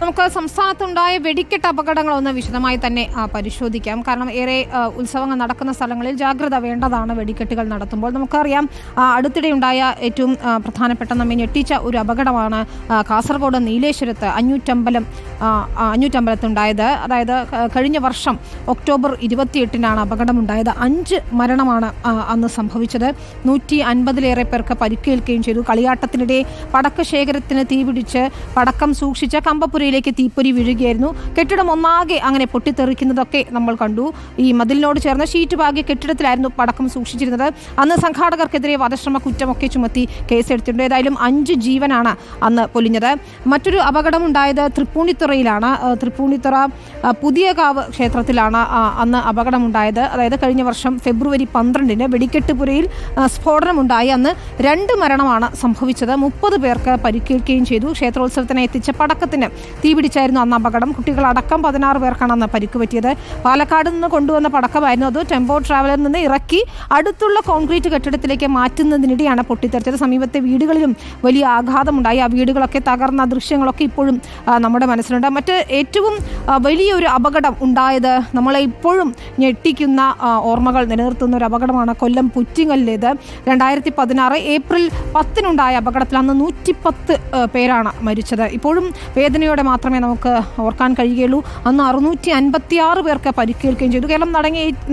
നമുക്ക് സംസ്ഥാനത്തുണ്ടായ വെടിക്കെട്ട് അപകടങ്ങളൊന്ന് വിശദമായി തന്നെ പരിശോധിക്കാം. കാരണം ഏറെ ഉത്സവങ്ങൾ നടക്കുന്ന സ്ഥലങ്ങളിൽ ജാഗ്രത വേണ്ടതാണ് വെടിക്കെട്ടുകൾ നടത്തുമ്പോൾ. നമുക്കറിയാം, അടുത്തിടെയുണ്ടായ ഏറ്റവും പ്രധാനപ്പെട്ട നമ്മെ ഞെട്ടിച്ച ഒരു അപകടമാണ് കാസർഗോഡ് നീലേശ്വരത്ത് അഞ്ഞൂറ്റമ്പലത്തുണ്ടായത്. അതായത് കഴിഞ്ഞ വർഷം ഒക്ടോബർ 28-നാണ് അപകടമുണ്ടായത്. 5 മരണമാണ് അന്ന് സംഭവിച്ചത്. 150-ലേറെ പേർക്ക് പരിക്കേൽക്കുകയും ചെയ്തു. കളിയാട്ടത്തിനിടെ പടക്കശേഖരത്തിന് തീപിടിച്ച് പടക്കം സൂക്ഷിച്ച കമ്പപ്പുരയിലേക്ക് തീപ്പൊരി വീഴുകയായിരുന്നു. കെട്ടിടം ഒന്നാകെ അങ്ങനെ പൊട്ടിത്തെറിക്കുന്നതൊക്കെ നമ്മൾ കണ്ടു. ഈ മതിലിനോട് ചേർന്ന ഷീറ്റ് പാകിയ കെട്ടിടത്തിലായിരുന്നു പടക്കം സൂക്ഷിച്ചിരുന്നത്. അന്ന് സംഘാടകർക്കെതിരെ വധശ്രമ കുറ്റമൊക്കെ ചുമത്തി കേസെടുത്തിട്ടുണ്ട്. ഏതായാലും 5 ജീവനാണ് അന്ന് പൊലിഞ്ഞത്. മറ്റൊരു അപകടമുണ്ടായത് തൃപ്പൂണിത്തുറയിലാണ്. തൃപ്പൂണിത്തുറ പുതിയകാവ് ക്ഷേത്രത്തിലാണ് അന്ന് അപകടമുണ്ടായത്. അതായത് കഴിഞ്ഞ വർഷം ഫെബ്രുവരി 12-ന് വെടിക്കെട്ടുപുരയിൽ സ്ഫോടനമുണ്ടായി. അന്ന് 2 മരണമാണ് സംഭവിച്ചത്. 30 പേർക്ക് പരിക്കേൽക്കുകയും ചെയ്തു. ക്ഷേത്രോത്സവത്തിന് എത്തിച്ച പടക്കത്തിന് തീപിടിച്ചായിരുന്നു അന്ന് അപകടം. കുട്ടികളടക്കം 16 പേർക്കാണ് അന്ന് പരിക്ക് പറ്റിയത്. പാലക്കാട് നിന്ന് കൊണ്ടുവന്ന പടക്കമായിരുന്നു. അത് ടെമ്പോ ട്രാവലറിൽ നിന്ന് ഇറക്കി അടുത്തുള്ള കോൺക്രീറ്റ് കെട്ടിടത്തിലേക്ക് മാറ്റുന്നതിനിടെയാണ് പൊട്ടിത്തെറിച്ചത്. സമീപത്തെ വീടുകളിലും വലിയ ആഘാതമുണ്ടായി. ആ വീടുകളൊക്കെ തകർന്ന ദൃശ്യങ്ങളൊക്കെ ഇപ്പോഴും നമ്മുടെ മനസ്സിലുണ്ട്. മറ്റ് ഏറ്റവും വലിയൊരു അപകടം ഉണ്ടായത് നമ്മളെ ഇപ്പോഴും ഞെട്ടിക്കുന്ന ഓർമ്മകൾ നിലനിർത്തുന്ന ഒരു അപകടമാണ് കൊല്ലം പുറ്റിങ്ങലിലേത്. 2016 ഏപ്രിൽ 10-നുണ്ടായ അപകടത്തിൽ അന്ന് 110 പേരാണ് മരിച്ചത്. ഇപ്പോഴും വേദനയോടെ മാത്രമേ നമുക്ക് ഓർക്കാൻ കഴിയുകയുള്ളൂ. അന്ന് 656 പേർക്ക് പരിക്കേൽക്കുകയും ചെയ്തു. കേരളം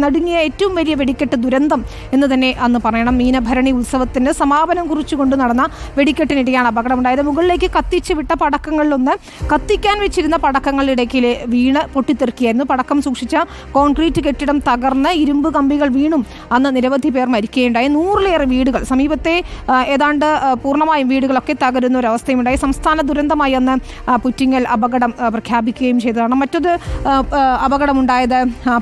നടുങ്ങിയ ഏറ്റവും വലിയ വെടിക്കെട്ട് ദുരന്തം എന്ന് തന്നെ അന്ന് പറയണം. മീനഭരണി ഉത്സവത്തിന് സമാപനം കുറിച്ചുകൊണ്ട് നടന്ന വെടിക്കെട്ടിനിടെയാണ് അപകടമുണ്ടായത്. മുകളിലേക്ക് കത്തിച്ച് വിട്ട പടക്കങ്ങളിലൊന്ന് കത്തിക്കാൻ വെച്ചിരുന്ന പടക്കങ്ങളിടയ്ക്ക് വീണ് പൊട്ടിത്തെറിക്കുകയായിരുന്നു. പടക്കം സൂക്ഷിച്ച കോൺക്രീറ്റ് കെട്ടിടം തകർന്ന് ഇരുമ്പ് കമ്പികൾ വീണും അന്ന് നിരവധി പേർ മരിക്കുകയുണ്ടായി. 100-ലേറെ വീടുകൾ, സമീപത്തെ ഏതാണ്ട് പൂർണ്ണമായും വീടുകളൊക്കെ തകരുന്ന ഒരു അവസ്ഥയുണ്ടായി. സംസ്ഥാന ദുരന്തമായി അന്ന് പുറ്റിങ്ങൽ അപകടം പ്രഖ്യാപിക്കുകയും ചെയ്തതാണ്. മറ്റൊരു അപകടമുണ്ടായത്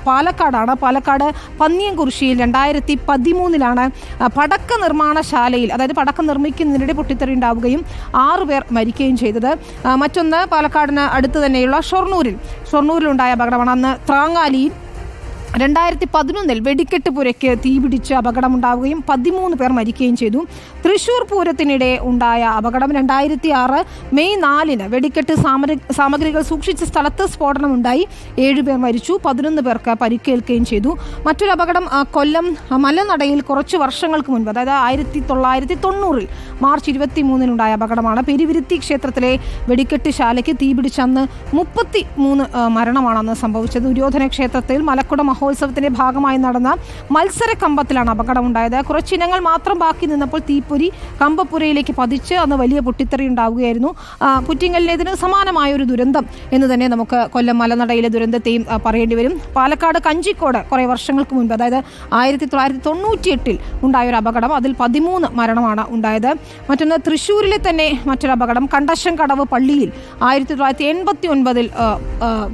പാലക്കാടാണ്. പാലക്കാട് പന്നിയംകുറിശ്ശിയിൽ 2013-ലാണ് പടക്ക നിർമ്മാണശാലയിൽ, അതായത് പടക്കം നിർമ്മിക്കുന്നതിനിടെ പൊട്ടിത്തെറി ഉണ്ടാവുകയും 6 പേർ മരിക്കുകയും ചെയ്തത്. മറ്റൊന്ന് പാലക്കാടിന് അടുത്ത് തന്നെയുള്ള ഷൊർണൂരിലുണ്ടായ അപകടമാണ്. അന്ന് ത്രാങ്ങാലിയിൽ 2011-ൽ വെടിക്കെട്ട് പുരയ്ക്ക് തീപിടിച്ച് അപകടമുണ്ടാവുകയും 13 പേർ മരിക്കുകയും ചെയ്തു. തൃശൂർ പൂരത്തിനിടെ ഉണ്ടായ അപകടം 2006 മെയ് 4-ന് വെടിക്കെട്ട് സാമഗ്രികൾ സൂക്ഷിച്ച സ്ഥലത്ത് സ്ഫോടനമുണ്ടായി. 7 പേർ മരിച്ചു, 11 പേർക്ക് പരിക്കേൽക്കുകയും ചെയ്തു. മറ്റൊരു അപകടം കൊല്ലം മലനടയിൽ കുറച്ച് വർഷങ്ങൾക്ക് മുൻപ്, അതായത് 1990-ൽ മാർച്ച് 23-നുണ്ടായ അപകടമാണ്. പെരുവിരുത്തി ക്ഷേത്രത്തിലെ വെടിക്കെട്ട് ശാലയ്ക്ക് തീപിടിച്ച് അന്ന് 33 മരണമാണ് അന്ന് സംഭവിച്ചത്. ദുര്യോധന ക്ഷേത്രത്തിൽ മലക്കുട മഹോത്സവത്തിന്റെ ഭാഗമായി നടന്ന മത്സര കമ്പത്തിലാണ് അപകടമുണ്ടായത്. കുറച്ചിനങ്ങൾ മാത്രം ബാക്കി നിന്നപ്പോൾ തീപ്പൊരി കമ്പപ്പുരയിലേക്ക് പതിച്ച് അന്ന് വലിയ പൊട്ടിത്തെറി ഉണ്ടാവുകയായിരുന്നു. പുറ്റിങ്ങലിനേതിന് സമാനമായ ഒരു ദുരന്തം എന്ന് തന്നെ നമുക്ക് കൊല്ലം മലനടയിലെ ദുരന്തത്തെയും പറയേണ്ടി വരും. പാലക്കാട് കഞ്ചിക്കോട് കുറേ വർഷങ്ങൾക്ക് മുൻപ്, അതായത് 1998-ൽ ഉണ്ടായ ഒരു അപകടം. അതിൽ 13 മരണമാണ് ഉണ്ടായത്. മറ്റൊന്ന് തൃശ്ശൂരിലെ തന്നെ മറ്റൊരു അപകടം. കണ്ടശം കടവ് പള്ളിയിൽ 1989-ൽ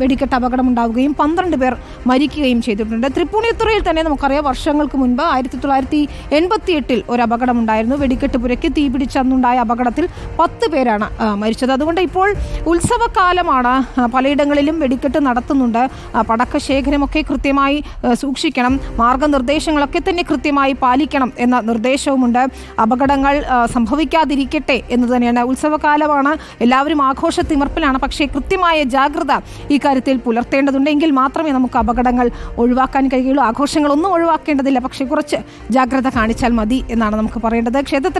വെടിക്കെട്ട് അപകടം ഉണ്ടാവുകയും 12 പേർ മരിക്കുകയും ചെയ്തിട്ടുണ്ട്. തൃപ്പൂണിത്തുറയിൽ തന്നെ നമുക്കറിയാം, വർഷങ്ങൾക്ക് മുൻപ് 1988-ൽ ഒരു അപകടം ഉണ്ടായിരുന്നു. വെടിക്കെട്ട് പുരയ്ക്ക് തീപിടിച്ചന്നുണ്ടായ അപകടത്തിൽ 10 പേരാണ് മരിച്ചത്. അതുകൊണ്ട് ഇപ്പോൾ ഉത്സവകാലമാണ്, പലയിടങ്ങളിലും വെടിക്കെട്ട് നടത്തുന്നുണ്ട്. പടക്കശേഖരമൊക്കെ കൃത്യമായി സൂക്ഷിക്കണം, മാർഗനിർദ്ദേശങ്ങളൊക്കെ തന്നെ കൃത്യമായി പാലിക്കണം എന്ന നിർദ്ദേശവുമുണ്ട്. അപകടങ്ങൾ സംഭവിക്കാതിരിക്കട്ടെ എന്ന് തന്നെയാണ്. ഉത്സവകാലമാണ്, എല്ലാവരും ആഘോഷ തിമിർപ്പിലാണ്. പക്ഷേ കൃത്യമായ ജാഗ്രത ഈ കാര്യത്തിൽ പുലർത്തേണ്ടതുണ്ട്. എങ്കിൽ മാത്രമേ നമുക്ക് അപകടങ്ങൾ ഒഴിവാക്കാൻ കഴിയുള്ളൂ. ആഘോഷങ്ങളൊന്നും ഒഴിവാക്കേണ്ടതില്ല, പക്ഷേ കുറച്ച് ജാഗ്രത കാണിച്ചാൽ മതി എന്നാണ് നമുക്ക് പറയേണ്ടത്. ക്ഷേത്രത്തിൽ